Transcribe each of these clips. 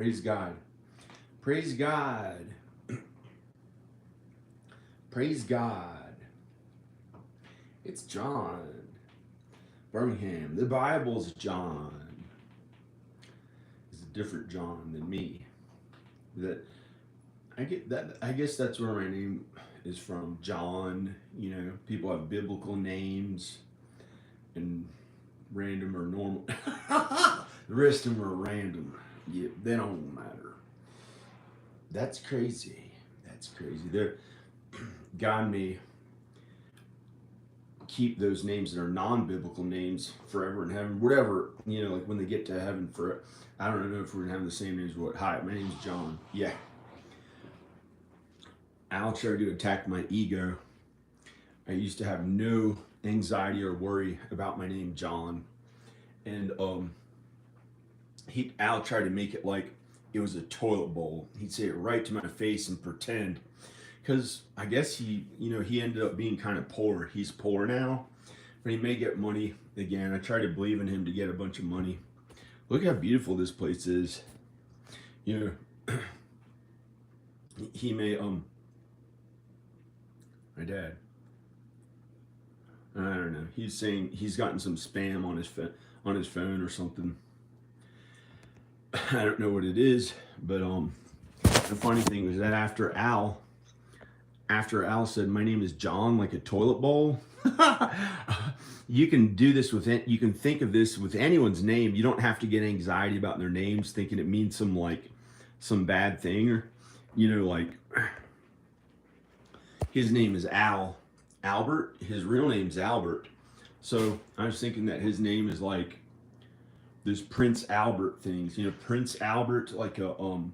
Praise God. Praise God. Praise God. It's John. Birmingham. The Bible's John. It's a different John than me. That I guess that's where my name is from. John. You know, people have biblical names and random or normal. The rest of them are random. Yeah, they don't matter. That's crazy. That's crazy. God may keep those names that are non-biblical names forever in heaven. Whatever, you know, like when they get to heaven for, I don't know if we're gonna have the same names. What? Hi, my name's John. Yeah. Al tried to attack my ego. I used to have no anxiety or worry about my name, John, and Al tried to make it like it was a toilet bowl. He'd say it right to my face and pretend, because I guess he ended up being kind of poor. He's poor now, but he may get money again. I try to believe in him to get a bunch of money. Look how beautiful this place is. You know, he may my dad. I don't know. He's saying he's gotten some spam on his phone or something. I don't know what it is, but the funny thing was that after Al said my name is John, like a toilet bowl. You can do this with it. You can think of this with anyone's name. You don't have to get anxiety about their names, thinking it means some bad thing, or like his name is Albert. His real name's Albert. So I was thinking that his name is like this Prince Albert things. Prince Albert, like an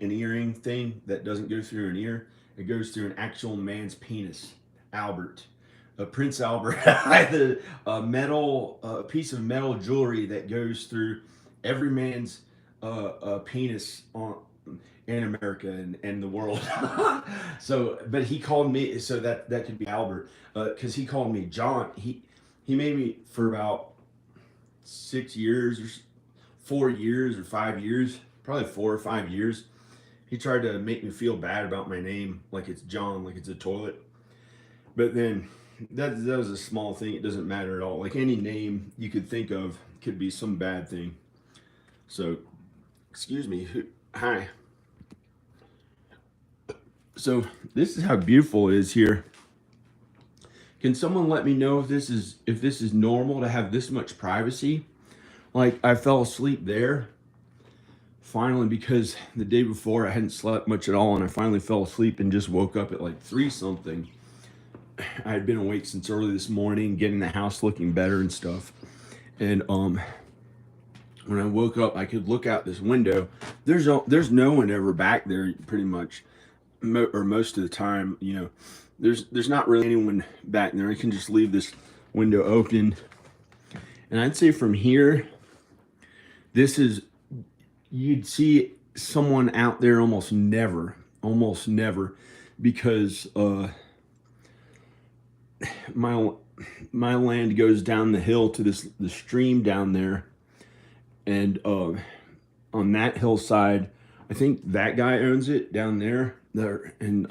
earring thing that doesn't go through an ear. It goes through an actual man's penis. Albert. Prince Albert had a piece of metal jewelry that goes through every man's penis in America and the world. So, but he called me, so that could be Albert, because he called me John. He made me for about 6 years or 4 years or 5 years, probably 4 or 5 years. He tried to make me feel bad about my name, like it's John, like it's a toilet. But then that was a small thing. It doesn't matter at all. Like any name you could think of could be some bad thing. So, excuse me. Hi. So this is how beautiful it is here. Can someone let me know if this is normal to have this much privacy? Like, I fell asleep there finally, because the day before I hadn't slept much at all, and I finally fell asleep and just woke up at like 3 something. I had been awake since early this morning, getting the house looking better and stuff. And when I woke up, I could look out this window. There's no one ever back there, pretty much, or most of the time. There's not really anyone back there. I can just leave this window open, and I'd say from here, you'd see someone out there almost never, because my land goes down the hill to the stream down there, and on that hillside, I think that guy owns it down there, and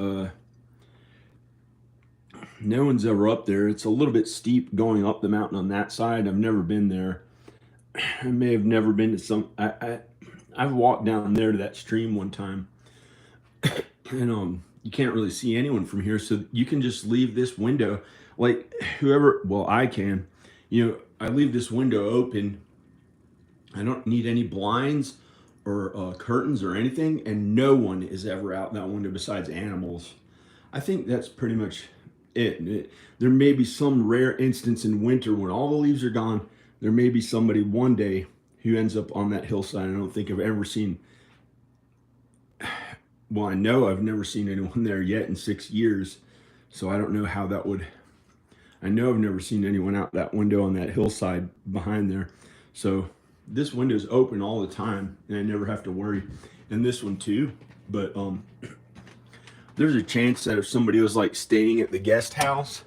no one's ever up there. It's a little bit steep going up the mountain on that side. I've never been there. I may have never been to I've walked down there to that stream one time, and you can't really see anyone from here, so you can just leave this window, like I can. I leave this window open. I don't need any blinds or curtains or anything, and no one is ever out that window besides animals. I think that's pretty much it. There may be some rare instance in winter when all the leaves are gone. There may be somebody one day who ends up on that hillside. I don't think I've ever seen. Well, I know I've never seen anyone there yet in 6 years, so I don't know how that would. I know I've never seen anyone out that window on that hillside behind there. So this window is open all the time, and I never have to worry. And this one too. But there's a chance that if somebody was like staying at the guest house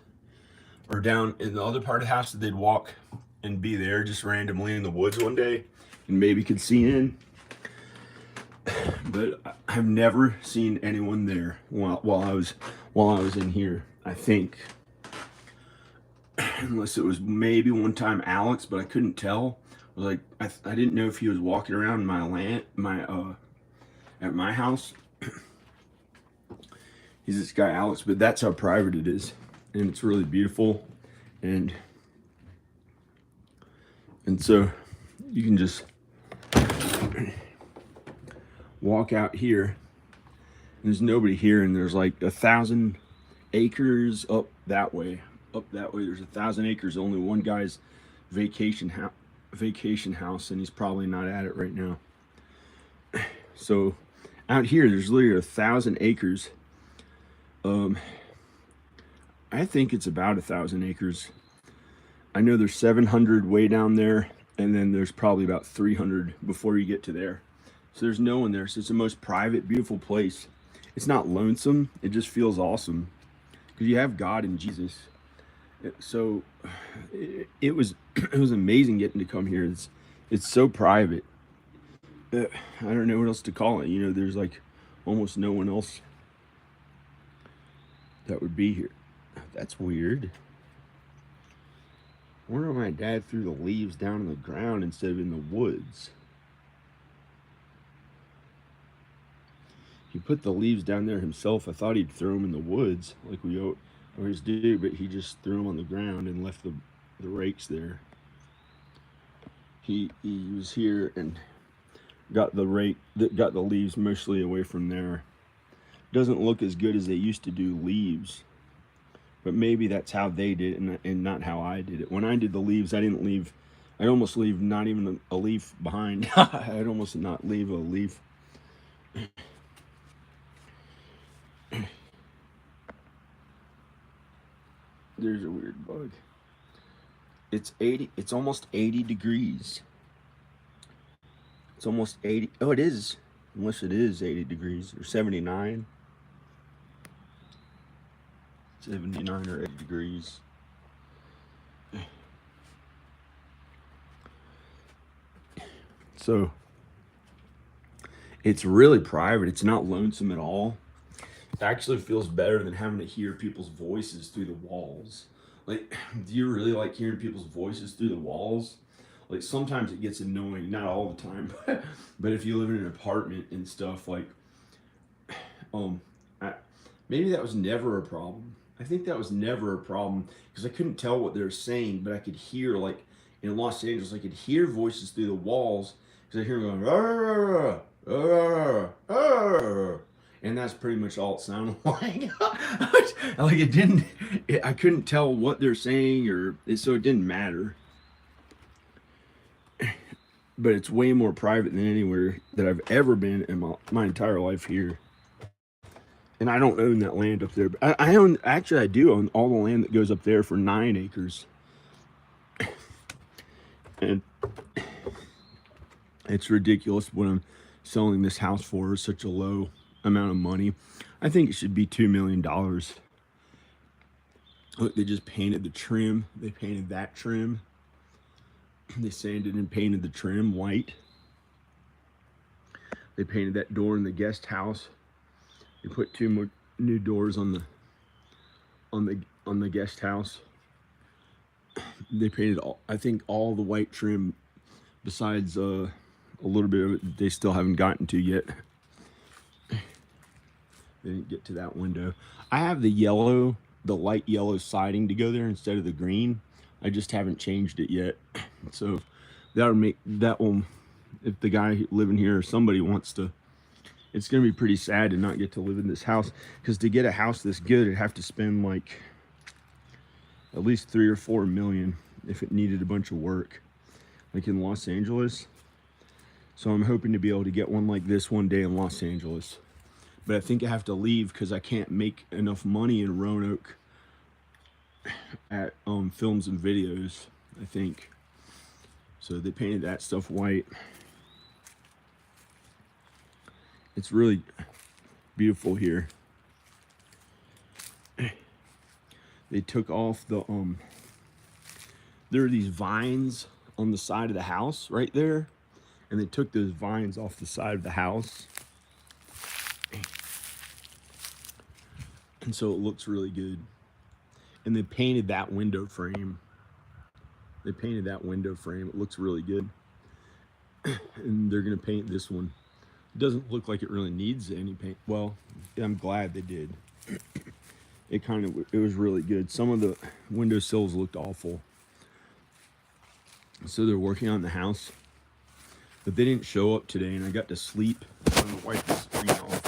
or down in the other part of the house, that they'd walk and be there just randomly in the woods one day and maybe could see in. But I've never seen anyone there while I was in here. I think, unless it was maybe one time Alex, but I couldn't tell. I was like, I didn't know if he was walking around at my house. He's this guy Alex, but that's how private it is, and it's really beautiful, and so you can just walk out here, and there's nobody here, and there's like 1,000 acres up that way. There's 1,000 acres. Only one guy's vacation house, and he's probably not at it right now. So out here, there's literally 1,000 acres. I think it's about 1,000 acres. I know there's 700 way down there, and then there's probably about 300 before you get to there. So there's no one there. So it's the most private, beautiful place. It's not lonesome. It just feels awesome because you have God and Jesus. So it was amazing getting to come here. It's so private. I don't know what else to call it. You know, there's like almost no one else that would be here. That's weird. I wonder why my dad threw the leaves down on the ground instead of in the woods. He put the leaves down there himself. I thought he'd throw them in the woods like we always do, but he just threw them on the ground and left the rakes there. He was here and got the leaves mostly away from there. Doesn't look as good as they used to do leaves, but maybe that's how they did it and not how I did it. When I did the leaves, I almost leave not even a leaf behind. I'd almost not leave a leaf. There's a weird bug. It's almost 80 degrees. It's almost 80. Oh, it is. Unless it is 80 degrees or 79. 79 or 80 degrees. So it's really private. It's not lonesome at all. It actually feels better than having to hear people's voices through the walls. Like, do you really like hearing people's voices through the walls? Like, sometimes it gets annoying, not all the time, but if you live in an apartment and stuff, like, maybe that was never a problem. I think that was never a problem because I couldn't tell what they were saying, but I could hear, like, in Los Angeles, I could hear voices through the walls because I hear them going, "Arr, arr, arr," and that's pretty much all it sounded like. Like I couldn't tell what they're saying, so it didn't matter. But it's way more private than anywhere that I've ever been in my entire life here. And I don't own that land up there. But I do own all the land that goes up there for 9 acres. And it's ridiculous what I'm selling this house for such a low amount of money. I think it should be $2 million. Look, they just painted the trim. They painted that trim. They sanded and painted the trim white. They painted that door in the guest house. They put 2 more new doors on the guest house. They painted all the white trim besides a little bit of it that they still haven't gotten to yet. They didn't get to that window. I have the light yellow siding to go there instead of the green. I just haven't changed it yet. So if the guy living here or somebody wants to, it's going to be pretty sad to not get to live in this house, because to get a house this good, I'd have to spend like at least 3 or 4 million if it needed a bunch of work, like in Los Angeles. So I'm hoping to be able to get one like this one day in Los Angeles. But I think I have to leave because I can't make enough money in Roanoke at films and videos, I think. So they painted that stuff white. It's really beautiful here. They took off There are these vines on the side of the house right there, and they took those vines off the side of the house, and so it looks really good. And they painted that window frame. They painted that window frame. It looks really good. And they're gonna paint this one. It doesn't look like it really needs any paint. Well, I'm glad they did. It was really good. Some of the windowsills looked awful. So they're working on the house, but they didn't show up today, and I got to sleep. I'm gonna wipe the screen off.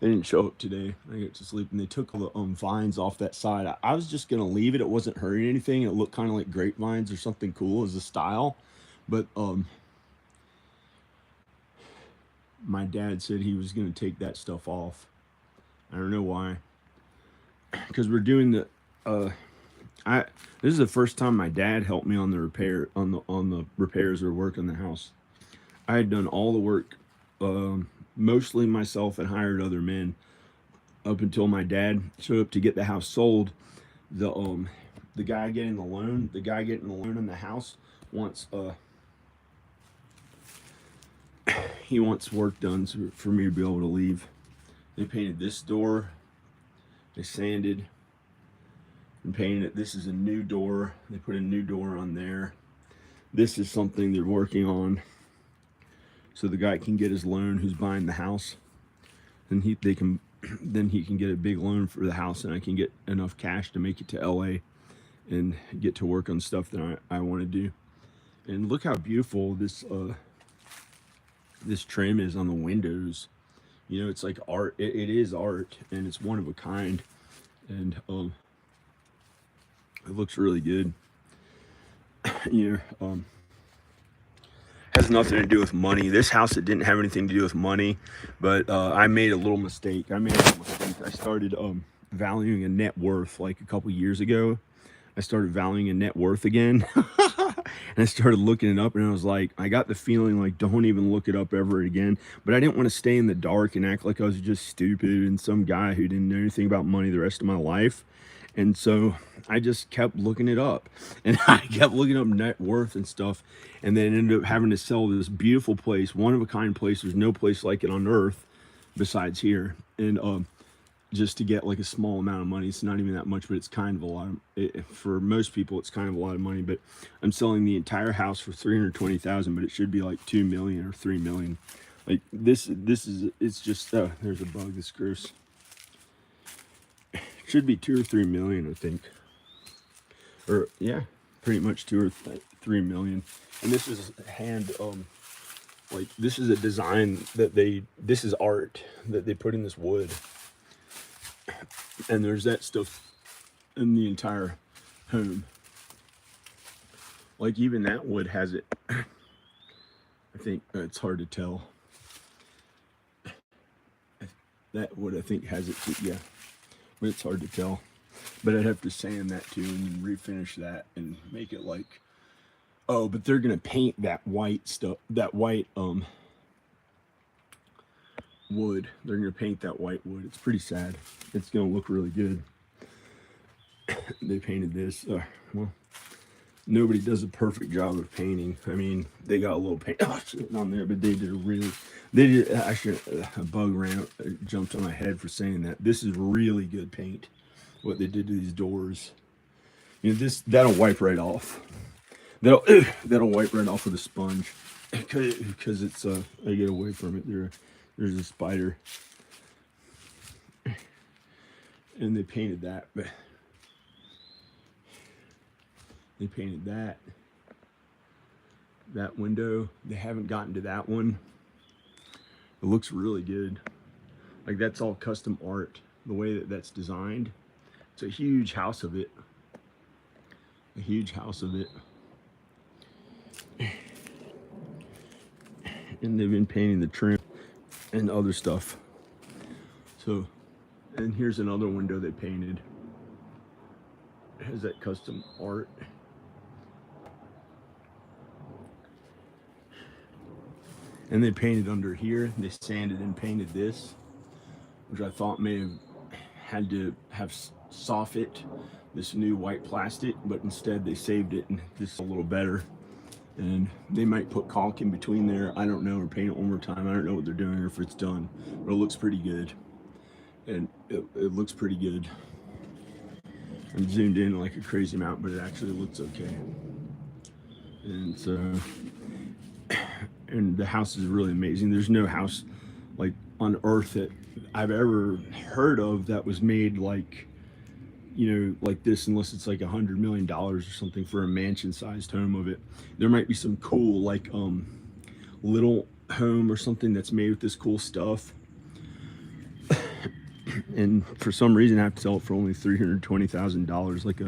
They didn't show up today. I got to sleep, and they took all the vines off that side. I was just gonna leave it. It wasn't hurting anything. It looked kind of like grapevines or something cool as a style, but my dad said he was gonna take that stuff off. I don't know why, because we're doing the this is the first time my dad helped me on the repairs or work on the house. I had done all the work, mostly myself, and hired other men up until my dad showed up to get the house sold. The guy getting the loan on the house wants he wants work done for me to be able to leave. They painted this door. They sanded and painted it. This is a new door. They put a new door on there. This is something they're working on, so the guy can get his loan who's buying the house, and then he can get a big loan for the house, and I can get enough cash to make it to LA and get to work on stuff that I want to do. And look how beautiful this trim is on the windows. You know, it's like art. It is art, and it's one of a kind, and it looks really good. You know, has nothing to do with money. This house, it didn't have anything to do with money, but I made a little mistake. I started valuing a net worth like a couple years ago. I started valuing a net worth again. And I started looking it up, and I was like, I got the feeling like, don't even look it up ever again. But I didn't want to stay in the dark and act like I was just stupid and some guy who didn't know anything about money the rest of my life. And so I just kept looking it up, and I kept looking up net worth and stuff, and then ended up having to sell this beautiful place, one of a kind place. There's no place like it on earth besides here. And just to get like a small amount of money. It's not even that much, but it's kind of a lot for most people. It's kind of a lot of money. But I'm selling the entire house for $320,000, but it should be like 2 million or 3 million. Like this is, it's just there's a bug. This gross. It should be 2 or 3 million, I think. Or yeah, pretty much 2 or 3 million. And this is like this is a design that this is art that they put in this wood. And there's that stuff in the entire home. Like even that wood has it. I think it's hard to tell. That wood I think has it too, yeah. But it's hard to tell. But I'd have to sand that too and refinish that and make it like, oh, but they're gonna paint that white stuff, that white wood. They're gonna paint that white wood. It's pretty sad. It's gonna look really good. They painted this. Well, nobody does a perfect job of painting. I mean, they got a little paint on there, but they did actually, a bug jumped on my head for saying that. This is really good paint, what they did to these doors. You know, that'll wipe right off. That'll wipe right off with a sponge, because it's I get away from it. There's a spider, and they painted that, but they painted that window. They haven't gotten to that one. It looks really good. Like that's all custom art, the way that that's designed. It's a huge house of it. A huge house of it. And they've been painting the trim and other stuff. So, and here's another window they painted. It has that custom art. And they painted under here. They sanded and painted this, which I thought may have had to have soffit, this new white plastic, but instead they saved it and this is a little better. And they might put caulk in between there, I don't know, or paint it one more time. I don't know what they're doing or if it's done, but it looks pretty good. And it looks pretty good. I'm zoomed in like a crazy amount, but it actually looks okay. And so, and the house is really amazing. There's no house like on earth that I've ever heard of that was made like, you know, like this, unless it's like $100 million or something for a mansion-sized home of it. There might be some cool like little home or something that's made with this cool stuff. And for some reason I have to sell it for only $320,000, like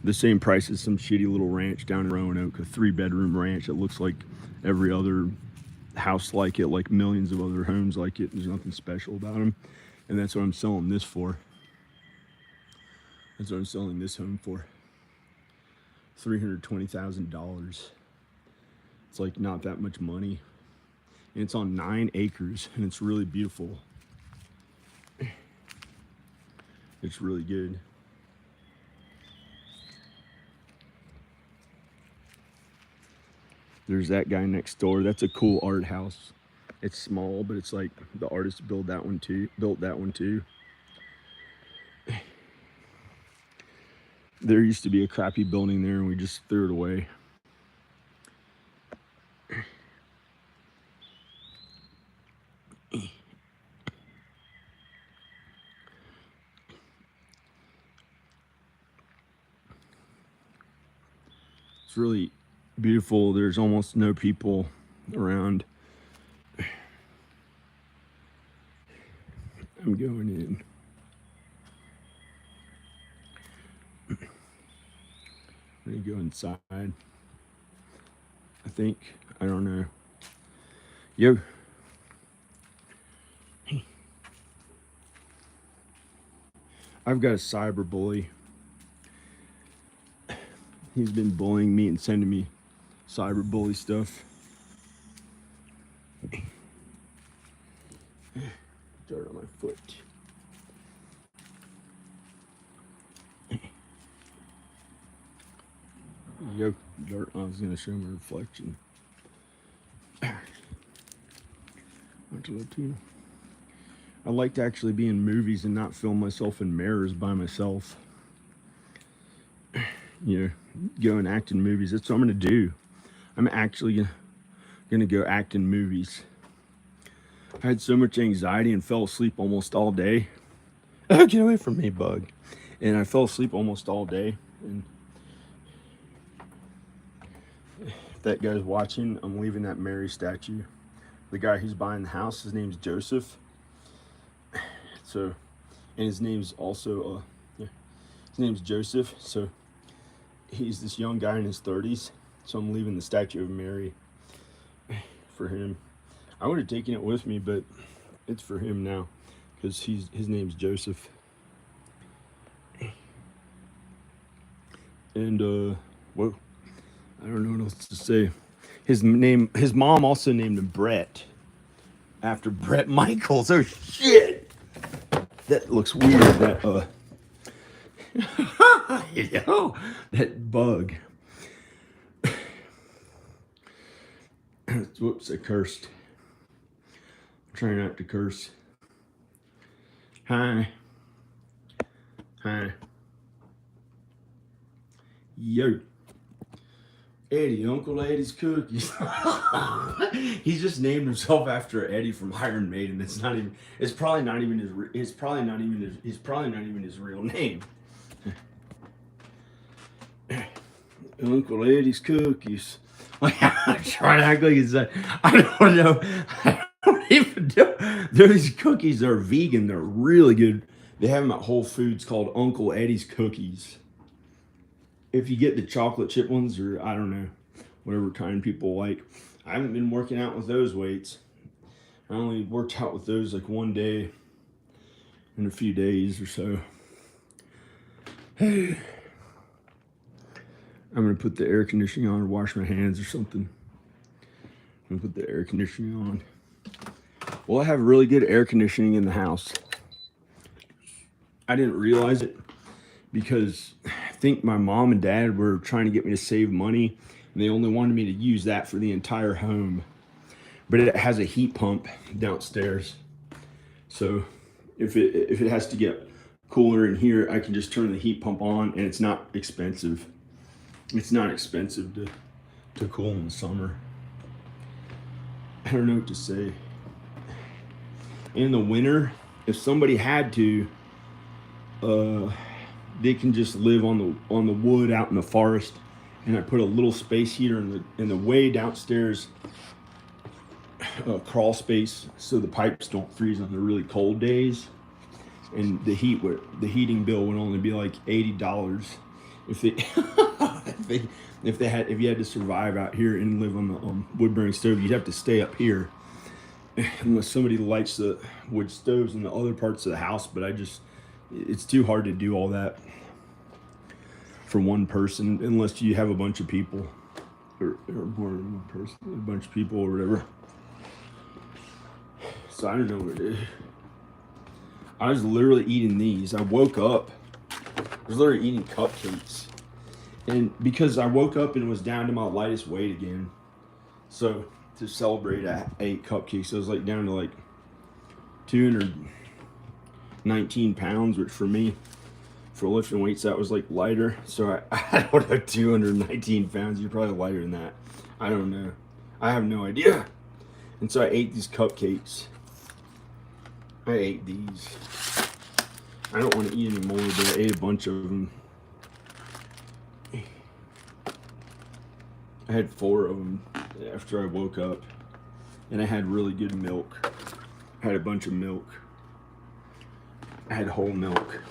the same price as some shitty little ranch down in Roanoke, a 3-bedroom ranch that looks like every other house like it, like millions of other homes like it. There's nothing special about them, and that's what I'm selling this for. That's what I'm selling this home for. $320,000. It's like not that much money, and it's on 9 acres, and it's really beautiful. It's really good. There's that guy next door. That's a cool art house. It's small, but it's like the artist built that one too. There used to be a crappy building there and we just threw it away. It's really beautiful. There's almost no people around. I'm going in. I'm gonna go inside. I think. I don't know. Yo. I've got a cyber bully. He's been bullying me and sending me cyber bully stuff. Dirt on my foot. Yo, dirt. I was gonna show my reflection. I like to actually be in movies and not film myself in mirrors by myself. You know, go and act in movies. That's what I'm gonna do. I'm actually gonna go act in movies. I had so much anxiety and fell asleep almost all day. Oh, get away from me, bug. And I fell asleep almost all day. And if that guy's watching, I'm leaving that Mary statue. The guy who's buying the house, his name's Joseph. So, and his name's also, his name's Joseph. So he's this young guy in his 30s. So I'm leaving the statue of Mary for him. I would have taken it with me, but it's for him now because his name's Joseph. And whoa, I don't know what else to say. His mom also named him Brett after Brett Michaels. Oh shit, that looks weird. That yo, that bug. Whoops, I cursed. I'm trying not to curse. Hi. Yo. Eddie, Uncle Eddie's Cookies. He just named himself after Eddie from Iron Maiden. It's probably not even his real name. Uncle Eddie's Cookies. I'm trying to act like it's I don't know. I don't even know. Those cookies are vegan. They're really good. They have them at Whole Foods called Uncle Eddie's Cookies. If you get the chocolate chip ones, or I don't know, whatever kind people like. I haven't been working out with those weights. I only worked out with those like one day in a few days or so. Hey. I'm gonna put the air conditioning on or wash my hands or something. I'm gonna put the air conditioning on. Well, I have really good air conditioning in the house. I didn't realize it because I think my mom and dad were trying to get me to save money, and they only wanted me to use that for the entire home. But it has a heat pump downstairs, so if it has to get cooler in here, I can just turn the heat pump on, and it's not expensive. It's not expensive to cool in the summer. I don't know what to say. In the winter, if somebody had to, they can just live on the wood out in the forest, and I put a little space heater in the way downstairs crawl space, so the pipes don't freeze on the really cold days. And the heating bill would only be like $80 if you had to survive out here and live on the wood burning stove. You'd have to stay up here unless somebody lights the wood stoves in the other parts of the house. But it's too hard to do all that for one person unless you have a bunch of people or more than one person, a bunch of people or whatever. So I don't know what it is. I was literally eating these. I woke up, I was literally eating cupcakes. And because I woke up and was down to my lightest weight again. So to celebrate, I ate cupcakes. I was like down to like 219 pounds, which for me, for lifting weights, that was like lighter. So I don't know, 219 pounds. You're probably lighter than that. I don't know. I have no idea. And so I ate these cupcakes. I ate these. I don't want to eat any more, but I ate a bunch of them. I had 4 of them after I woke up, and I had really good milk. I had a bunch of milk. I had whole milk.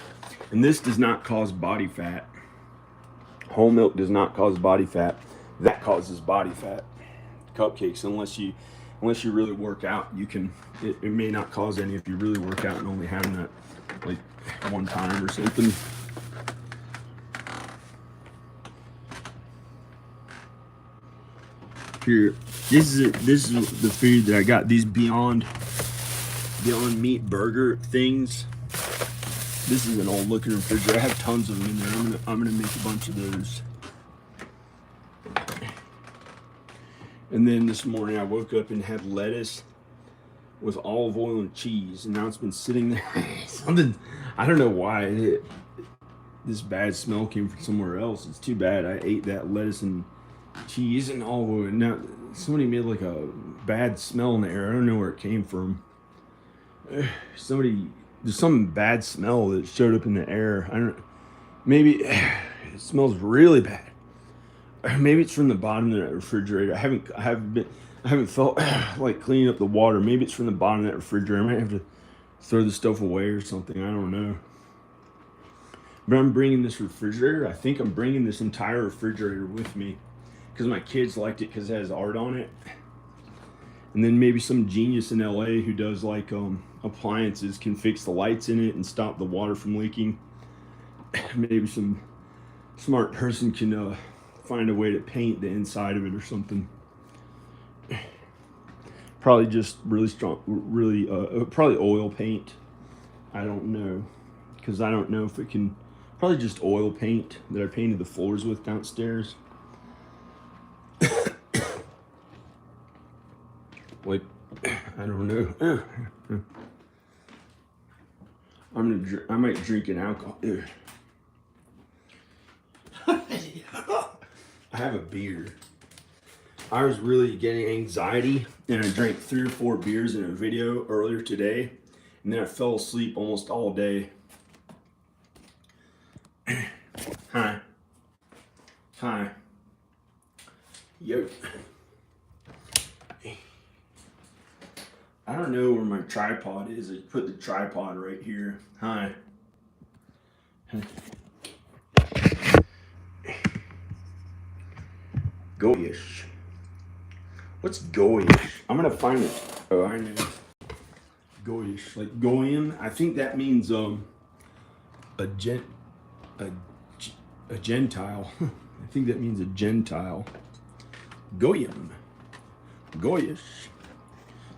And this does not cause body fat. Whole milk does not cause body fat. That causes body fat. Cupcakes, unless you really work out, it may not cause any if you really work out and only having that like one time or something. Here, this is the food that I got. These Beyond Meat burger things. This is an old looking refrigerator. I have tons of them in there. I'm gonna make a bunch of those. And then this morning I woke up and had lettuce with olive oil and cheese, and now it's been sitting there. Something, I don't know why this bad smell came from somewhere else. It's too bad. I ate that lettuce and cheese and olive oil, and now somebody made like a bad smell in the air. I don't know where it came from. There's some bad smell that showed up in the air. I don't know. Maybe it smells really bad. Maybe it's from the bottom of that refrigerator. I haven't felt like cleaning up the water. Maybe it's from the bottom of that refrigerator. I might have to throw the stuff away or something. I don't know. But I'm bringing this refrigerator. I think I'm bringing this entire refrigerator with me because my kids liked it because it has art on it. And then maybe some genius in LA who does like appliances can fix the lights in it and stop the water from leaking. Maybe some smart person can find a way to paint the inside of it or something. Probably just really strong, probably oil paint. I don't know, because I don't know if it can. Probably just oil paint that I painted the floors with downstairs. Like, I don't know. I might drink an alcohol. I have a beer. I was really getting anxiety, and I drank 3 or 4 beers in a video earlier today, and then I fell asleep almost all day. Hi. Yo. I don't know where my tripod is. I put the tripod right here. Hi. Goyish. What's goyish? I'm gonna find it. Oh, I know. Goyish, like goyim. I think that means a Gentile. I think that means a Gentile. Goyim. Goyish.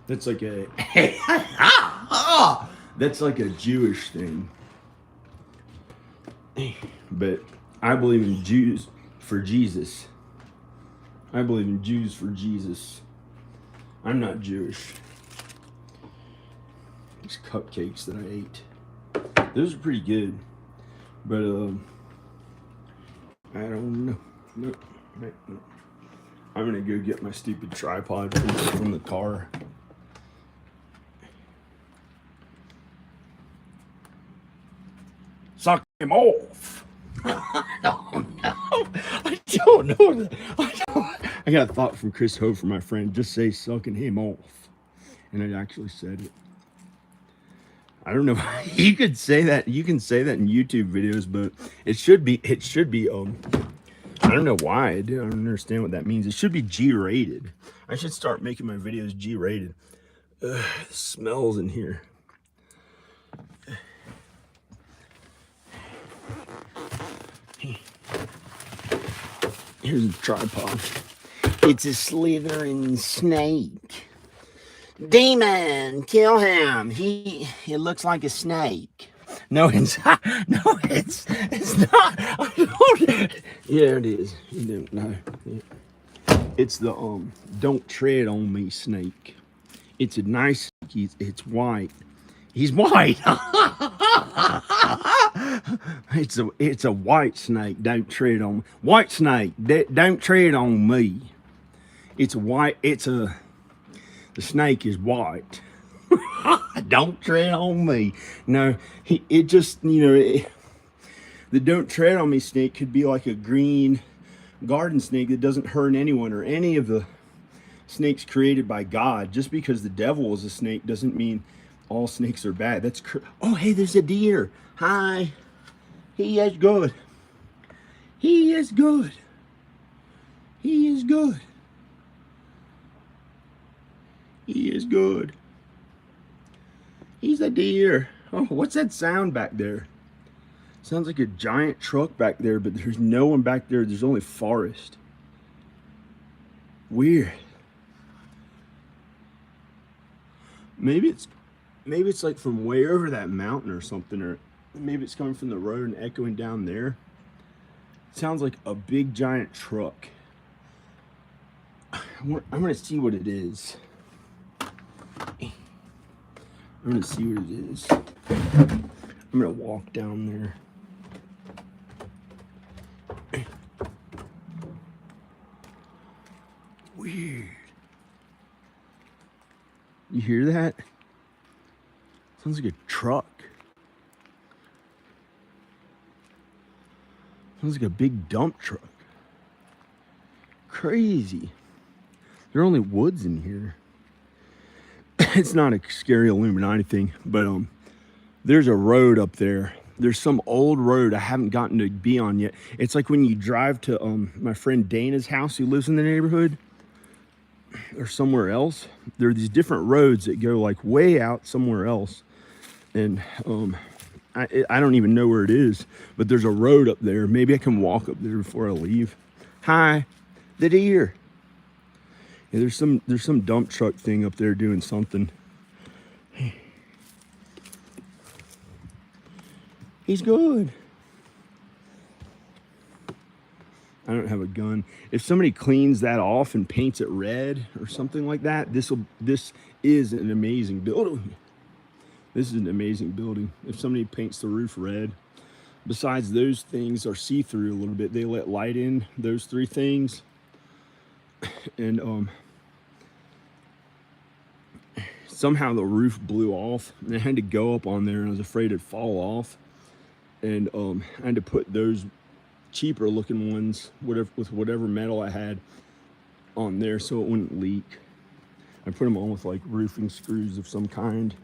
That's like a that's like a Jewish thing. But I believe in Jews for Jesus. I believe in Jews for Jesus. I'm not Jewish. These cupcakes that I ate, those are pretty good. But I don't know. Nope. No. I'm gonna go get my stupid tripod from the car. Suck him off. I don't know. I don't know. I got a thought from Chris Ho from my friend. Just say sucking him off. And I actually said it. I don't know. You could say that. You can say that in YouTube videos, but it should be I don't know why. I don't understand what that means. It should be G-rated. I should start making my videos G-rated. Smells in here. Here's a tripod. It's a slithering snake. Demon, kill him. It looks like a snake. No, it's not. No, it's not. Yeah, it is. You don't know. Yeah. It's the don't tread on me snake. It's a nice snake. It's white. He's white. It's a white snake. Don't tread on me. White snake. Don't tread on me. It's a white. The snake is white. Don't tread on me. No, it just, the don't tread on me snake could be like a green garden snake that doesn't hurt anyone or any of the snakes created by God. Just because the devil is a snake doesn't mean all snakes are bad. Oh, hey, there's a deer. Hi. He is good. He is good. He is good. He is good. He's a deer. Oh, what's that sound back there? Sounds like a giant truck back there, but there's no one back there. There's only forest. Weird. Maybe it's like from way over that mountain or something, or maybe it's coming from the road and echoing down there. It sounds like a big giant truck. I'm gonna see what it is. I'm gonna see what it is. I'm gonna walk down there. Weird. You hear that? Sounds like a truck. Sounds like a big dump truck. Crazy. There are only woods in here. It's not a scary Illuminati thing, but there's a road up there. There's some old road I haven't gotten to be on yet. It's like when you drive to my friend Dana's house who lives in the neighborhood or somewhere else. There are these different roads that go like way out somewhere else. And I don't even know where it is, but there's a road up there. Maybe I can walk up there before I leave. Hi, the deer. Yeah, there's some dump truck thing up there doing something. He's good. I don't have a gun. If somebody cleans that off and paints it red or something like that, this is an amazing building. This is an amazing building. If somebody paints the roof red, besides those things are see-through a little bit. They let light in, those three things. And somehow the roof blew off and I had to go up on there and I was afraid it'd fall off. And I had to put those cheaper looking ones, with whatever metal I had on there so it wouldn't leak. I put them on with like roofing screws of some kind.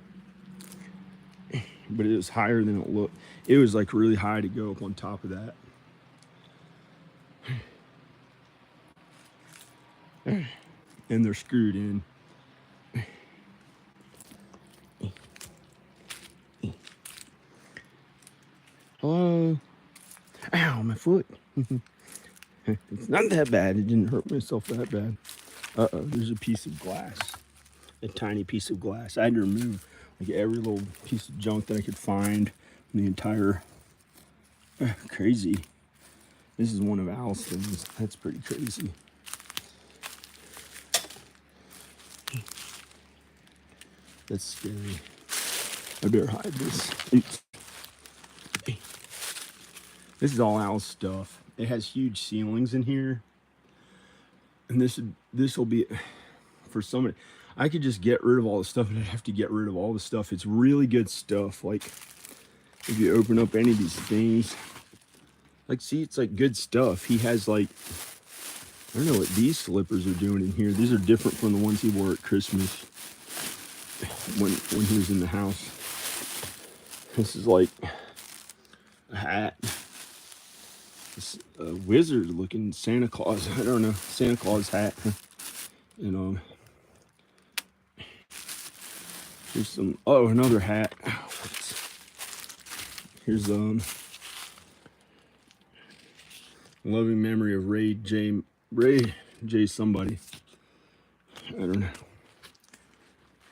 But it was higher than it looked. It was like really high to go up on top of that. And they're screwed in. Hello. Ow, my foot. It's not that bad. It didn't hurt myself that bad. Uh-oh, there's a piece of glass. A tiny piece of glass. I had to remove like every little piece of junk that I could find in the entire Crazy. This is one of Al's things. That's pretty crazy. That's scary. I better hide this. Oops. This is all Al's stuff. It has huge ceilings in here. And this will be for somebody. I could just get rid of all the stuff, but I'd have to get rid of all the stuff. It's really good stuff. Like if you open up any of these things, like see, it's like good stuff. He has like, I don't know what these slippers are doing in here. These are different from the ones he wore at Christmas when he was in the house. This is like a hat. This wizard looking Santa Claus. I don't know, Santa Claus hat. And here's some, oh, another hat. Here's loving memory of Ray J somebody. I don't know.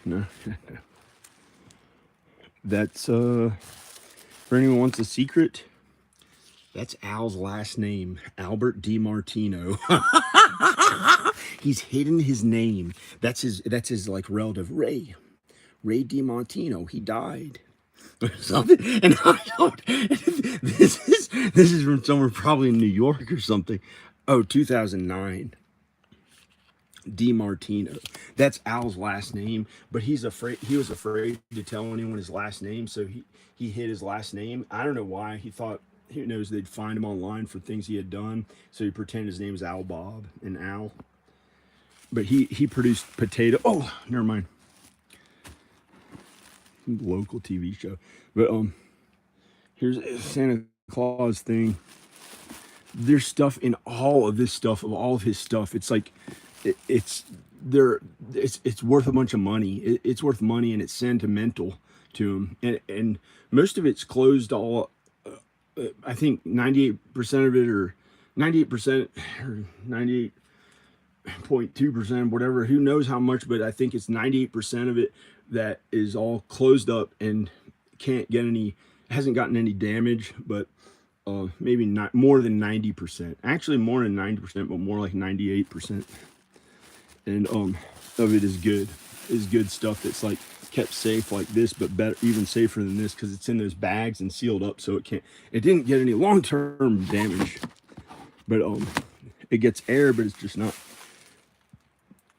No. That's for anyone who wants a secret, that's Al's last name, Albert DiMartino. He's hidden his name. That's his like relative, Ray DiMartino. He died or something. And I don't, this is from somewhere probably in New York or something. Oh, 2009. DiMartino. That's Al's last name, but he was afraid to tell anyone his last name, so he hid his last name. I don't know why. He thought, who knows, they'd find him online for things he had done, so he pretended his name was Al Bob and Al. But he produced Potato. Oh, never mind. Local TV show. But here's a Santa Claus thing. There's stuff in all of this stuff, of all of his stuff. It's like it's worth a bunch of money. It's worth money, and it's sentimental to him. And most of it's closed. All I think 98% of it, or 98% or 98.2%, whatever. Who knows how much? But I think it's 98% of it that is all closed up and can't get any. Hasn't gotten any damage, but maybe not more than 90%. Actually, more than 90%, but more like 98%. And of it is good stuff that's like kept safe like this, but better, even safer than this, because it's in those bags and sealed up, so it didn't get any long-term damage. But it gets air, but it's just not.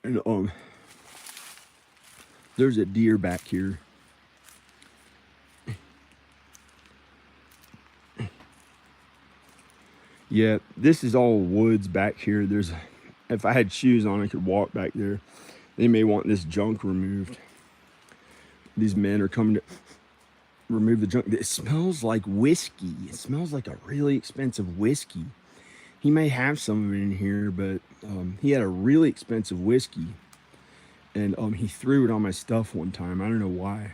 And there's a deer back here. Yeah, this is all woods back here. If I had shoes on, I could walk back there. They may want this junk removed. These men are coming to remove the junk. It smells like whiskey. It smells like a really expensive whiskey. He may have some of it in here, but he had a really expensive whiskey. And he threw it on my stuff one time. I don't know why.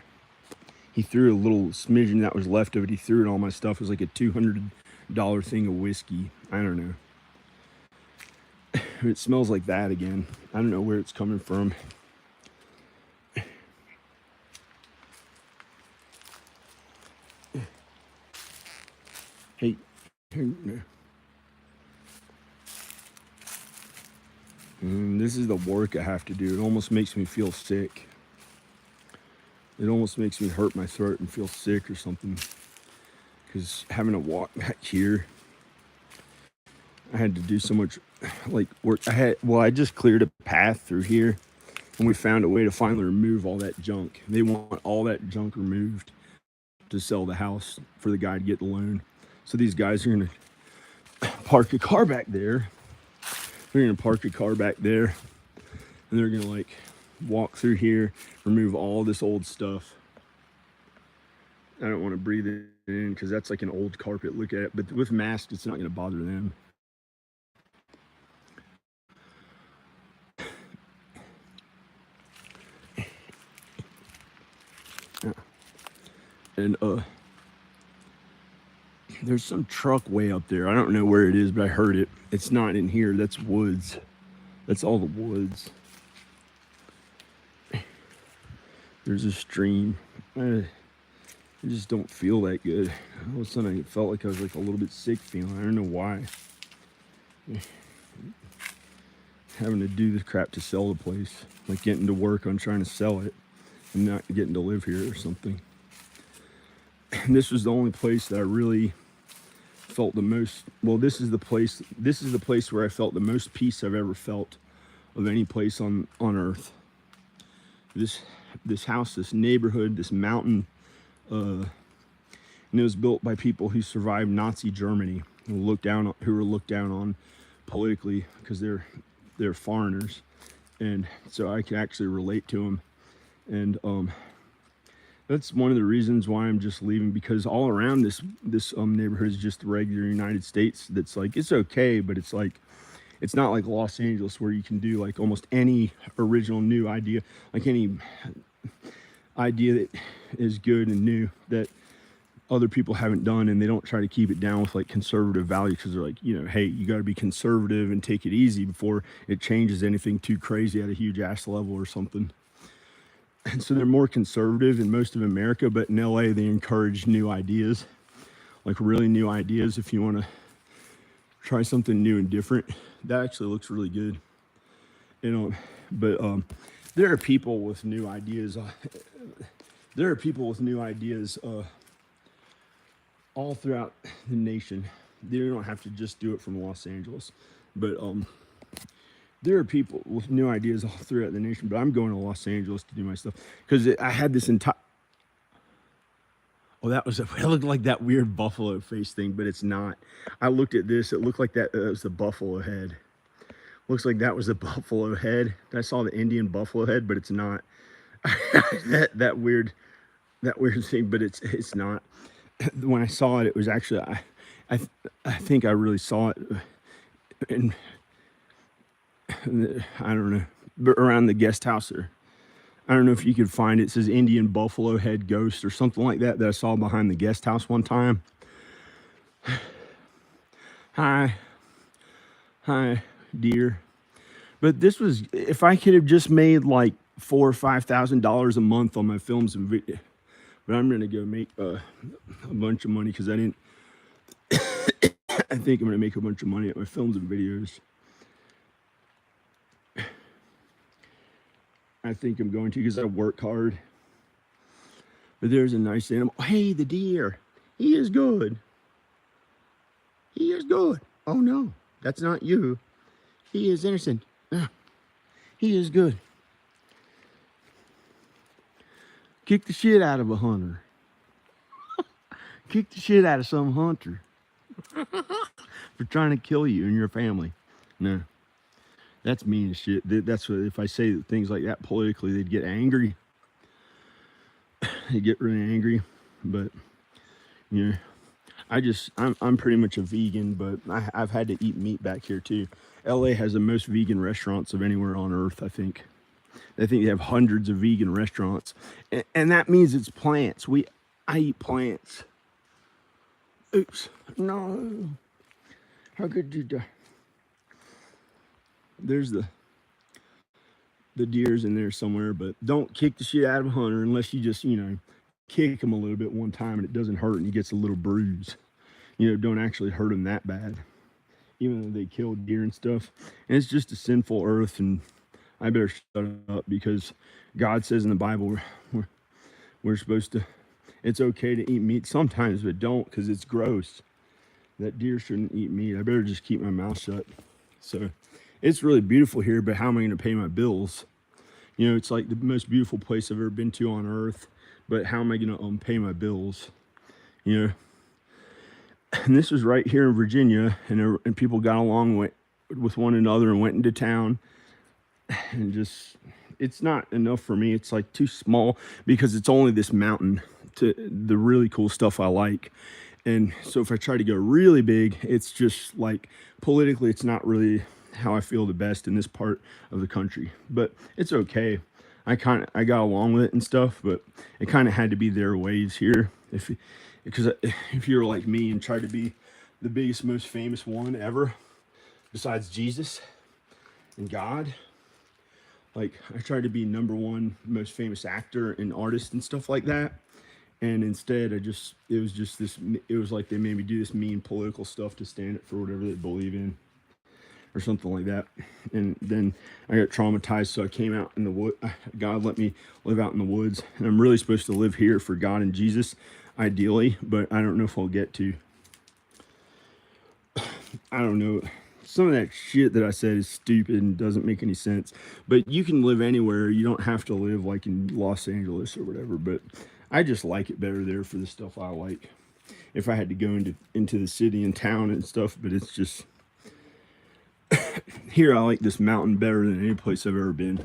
He threw a little smidgen that was left of it. He threw it on my stuff. It was like a $200 thing of whiskey. I don't know. It smells like that again. I don't know where it's coming from. Hey, this is the work I have to do. It almost makes me feel sick. It almost makes me hurt my throat and feel sick or something. Because having to walk back here, I had to do so much like work. I just cleared a path through here, and we found a way to finally remove all that junk. They want all that junk removed to sell the house for the guy to get the loan. So these guys are gonna park a car back there. They're gonna park a car back there, and they're gonna like walk through here, remove all this old stuff. I don't want to breathe it in because that's like an old carpet. Look at it, but with masks, it's not gonna bother them. And there's some truck way up there. I don't know where it is, but I heard it. It's not in here. That's woods. That's all the woods. There's a stream. I just don't feel that good. All of a sudden, I felt like I was like a little bit sick feeling. I don't know why. Having to do the crap to sell the place, like getting to work on trying to sell it and not getting to live here or something. And this was the only place that I really felt the most. Well, this is the place. This is the place where I felt the most peace I've ever felt of any place on earth. This house, this neighborhood, this mountain, and it was built by people who survived Nazi Germany, who were looked down on politically because they're foreigners, and so I can actually relate to them. And that's one of the reasons why I'm just leaving, because all around this neighborhood is just the regular United States. That's like, it's okay, but it's like, it's not like Los Angeles where you can do like almost any original new idea, like any idea that is good and new that other people haven't done, and they don't try to keep it down with like conservative values, because they're like, you know, hey, you got to be conservative and take it easy before it changes anything too crazy at a huge ass level or something. And so they're more conservative in most of America, but in LA they encourage new ideas, like really new ideas. If you want to try something new and different, that actually looks really good, you know. But there are people with new ideas. There are people with new ideas all throughout the nation. You don't have to just do it from Los Angeles, but there are people with new ideas all throughout the nation. But I'm going to Los Angeles to do my stuff because I had this entire. Oh, it looked like that weird buffalo face thing, but it's not. I looked at this. It looked like that was the buffalo head. Looks like that was the buffalo head. I saw the Indian buffalo head, but it's not. that weird thing, but it's not. When I saw it, it was actually I think I really saw it, and I don't know, but around the guest house there. I don't know if you could find it. It says Indian buffalo head ghost or something like that I saw behind the guest house one time. Hi, dear. But this was, if I could have just made like $4,000 or $5,000 a month on my films and video, but I'm gonna go make a bunch of money because I didn't. I think I'm gonna make a bunch of money at my films and videos. I think I'm going to, because I work hard. But there's a nice animal. Hey, the deer. He is good. He is good. Oh no, that's not you. He is innocent. He is good. Kick the shit out of a hunter. Kick the shit out of some hunter for trying to kill you and your family. No, that's mean as shit. That's what, if I say things like that politically, they'd get angry. They get really angry. But you know, I'm pretty much a vegan, but I've had to eat meat back here too. LA has the most vegan restaurants of anywhere on earth, I think. I think they have hundreds of vegan restaurants, and that means it's plants. I eat plants. Oops, no. How could you die? There's the deer's in there somewhere, but don't kick the shit out of a hunter unless you just, you know, kick him a little bit one time and it doesn't hurt and he gets a little bruise. You know, don't actually hurt him that bad, even though they kill deer and stuff. And it's just a sinful earth, and I better shut up because God says in the Bible we're supposed to, it's okay to eat meat sometimes, but don't, because it's gross. That deer shouldn't eat meat. I better just keep my mouth shut. So it's really beautiful here, but how am I going to pay my bills? You know, it's like the most beautiful place I've ever been to on earth, but how am I going to pay my bills? You know, and this was right here in Virginia, and people got along with one another and went into town, and just, it's not enough for me. It's like too small because it's only this mountain to the really cool stuff I like. And so if I try to go really big, it's just like politically, it's not really how I feel the best in this part of the country, but it's okay. I got along with it and stuff, but it kind of had to be their ways here. Because if you're like me and try to be the biggest, most famous one ever, besides Jesus and God, like I tried to be #1 most famous actor and artist and stuff like that. And instead it was like they made me do this mean political stuff to stand up for whatever they believe in or something like that. And then I got traumatized, so I came out in the wood. God let me live out in the woods, and I'm really supposed to live here for God and Jesus, ideally, but I don't know if I'll get to. I don't know. Some of that shit that I said is stupid and doesn't make any sense. But you can live anywhere. You don't have to live like in Los Angeles or whatever. But I just like it better there for the stuff I like. If I had to go into the city and town and stuff, but it's just here I like this mountain better than any place I've ever been.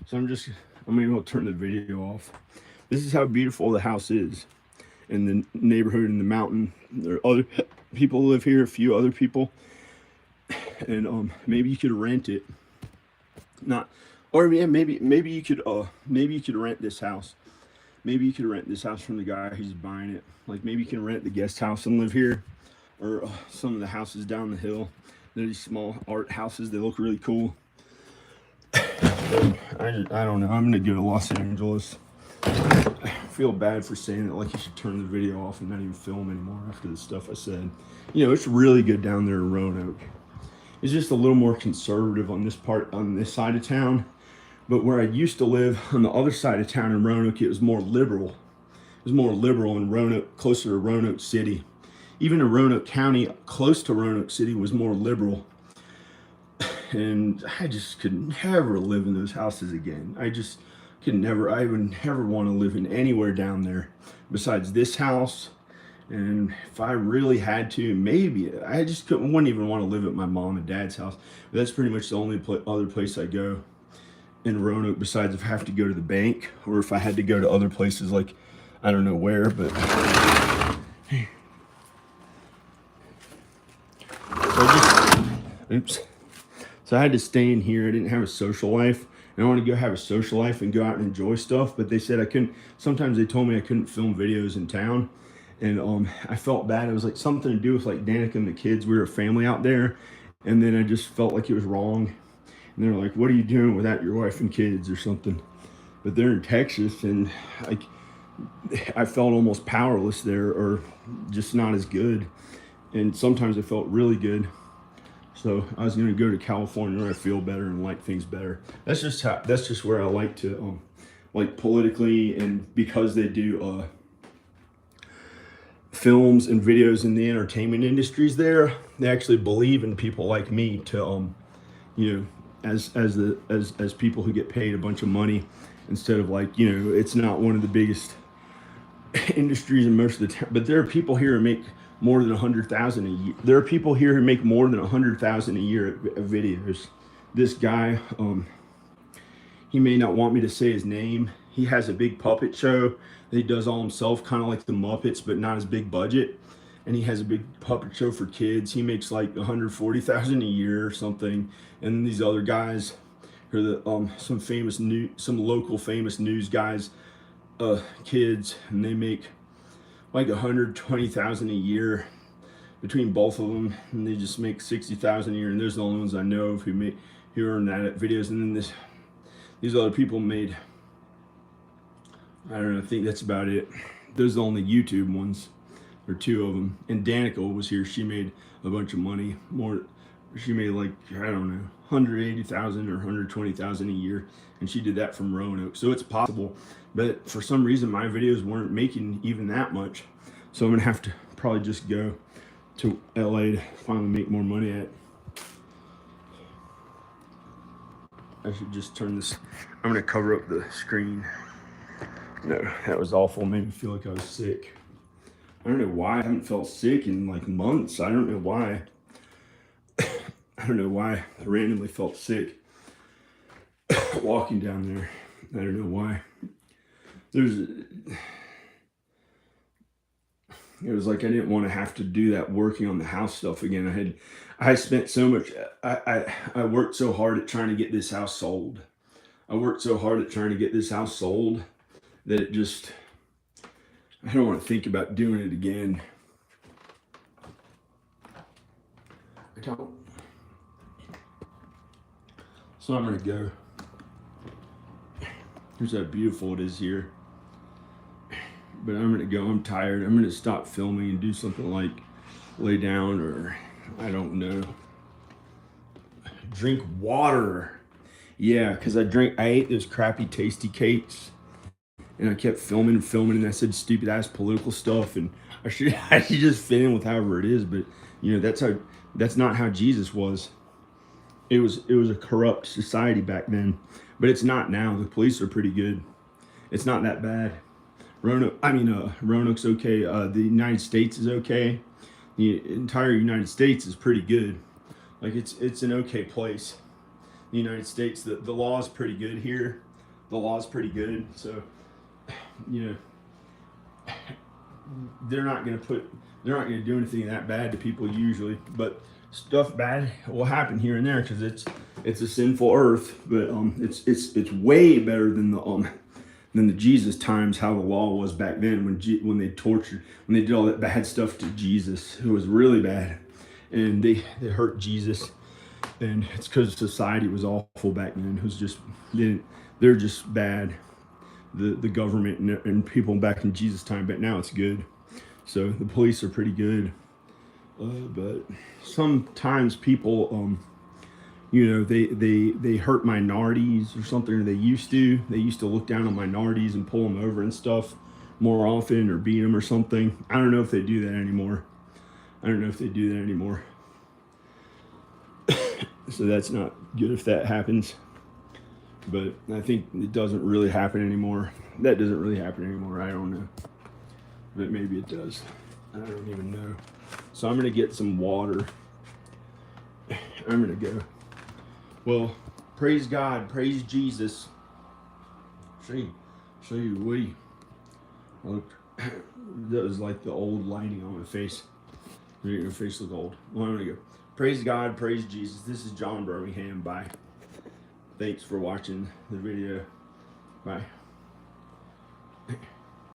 So I'm maybe I'll turn the video off. This is how beautiful the house is. In the neighborhood in the mountain. There are other people who live here, a few other people. And maybe you could rent it. Not or yeah, maybe you could rent this house. Maybe you could rent this house from the guy who's buying it. Like maybe you can rent the guest house and live here. Or some of the houses down the hill. They're these small art houses. They look really cool. I don't know. I'm gonna go to Los Angeles. I feel bad for saying that, like you should turn the video off and not even film anymore after the stuff I said. You know, it's really good down there in Roanoke. It's just a little more conservative on this side of town. But where I used to live on the other side of town in Roanoke, it was more liberal. It was more liberal in Roanoke, closer to Roanoke City. Even in Roanoke County, close to Roanoke City, was more liberal. And I just could never live in those houses again. I would never want to live in anywhere down there besides this house. And if I really had to, maybe I just wouldn't even want to live at my mom and dad's house. But that's pretty much the only other place I go in Roanoke, besides if I have to go to the bank or if I had to go to other places, like I don't know where, but so I had to stay in here. I didn't have a social life. And I want to go have a social life and go out and enjoy stuff. But they said I couldn't. Sometimes they told me I couldn't film videos in town. And I felt bad. It was like something to do with like Danica and the kids. We were a family out there. And then I just felt like it was wrong. And they were like, what are you doing without your wife and kids or something? But they're in Texas, and like I felt almost powerless there, or just not as good. And sometimes I felt really good. So I was going to go to California where I feel better and like things better. That's just where I like to, like politically, and because they do films and videos in the entertainment industries there, they actually believe in people like me to, you know, as people who get paid a bunch of money instead of like, you know, it's not one of the biggest industries in most of the time, but there are people here who make more than 100,000 a year. There are people here who make more than 100,000 a year at videos. This guy, he may not want me to say his name. He has a big puppet show that he does all himself, kind of like the Muppets, but not as big budget. And he has a big puppet show for kids. He makes like 140,000 a year or something. And these other guys are the some local famous news guys, kids, and they make like 120,000 a year between both of them, and they just make 60,000 a year. And there's the only ones I know of who earn that at videos. And then these other people made, I don't know, I think that's about it. Those are the only YouTube ones. There are two of them. And Danica was here. She made a bunch of money. She made like, I don't know, 180,000 or 120,000 a year. And she did that from Roanoke. So it's possible. But for some reason, my videos weren't making even that much. So I'm going to have to probably just go to LA to finally make more money at. I should just turn this. I'm going to cover up the screen. No, that was awful. Made me feel like I was sick. I don't know why. I haven't felt sick in like months. I don't know why. I don't know why I randomly felt sick walking down there. I don't know why. It was like I didn't want to have to do that working on the house stuff again. I spent so much, I worked so hard at trying to get this house sold. I worked so hard at trying to get this house sold that it just, I don't want to think about doing it again. I don't. So I'm going to go. Here's how beautiful it is here. But I'm gonna go. I'm tired. I'm gonna stop filming and do something like lay down, or I don't know. Drink water. Yeah, because I ate those crappy tasty cakes, and I kept filming and filming, and I said stupid ass political stuff, and I should just fit in with however it is. But you know, that's not how Jesus was. It was a corrupt society back then, but it's not now. The police are pretty good. It's not that bad. Roanoke's okay. The United States is okay. The entire United States is pretty good. Like it's an okay place. The United States, the law is pretty good here. The law is pretty good. So, you know, they're not gonna do anything that bad to people usually, but stuff bad will happen here and there because it's a sinful earth. But it's way better than the Jesus times, how the law was back then when they tortured, when they did all that bad stuff to Jesus. It was really bad, and they hurt Jesus, and it's because society was awful back then. It was just they're just bad, the government and people back in Jesus time. But now it's good. So the police are pretty good, but sometimes people you know, they hurt minorities or something, or they used to look down on minorities and pull them over and stuff more often, or beat them or something. I don't know if they do that anymore. So that's not good if that happens, but I think it doesn't really happen anymore. That doesn't really happen anymore. I don't know, but maybe it does. I don't even know. So I'm gonna get some water. I'm gonna go. Well, praise God, praise Jesus. Show you, Woody. Look, that was like the old lighting on my face. Make your face look old. Well, I'm gonna go. Praise God, praise Jesus. This is John Birmingham. Bye. Thanks for watching the video. Bye.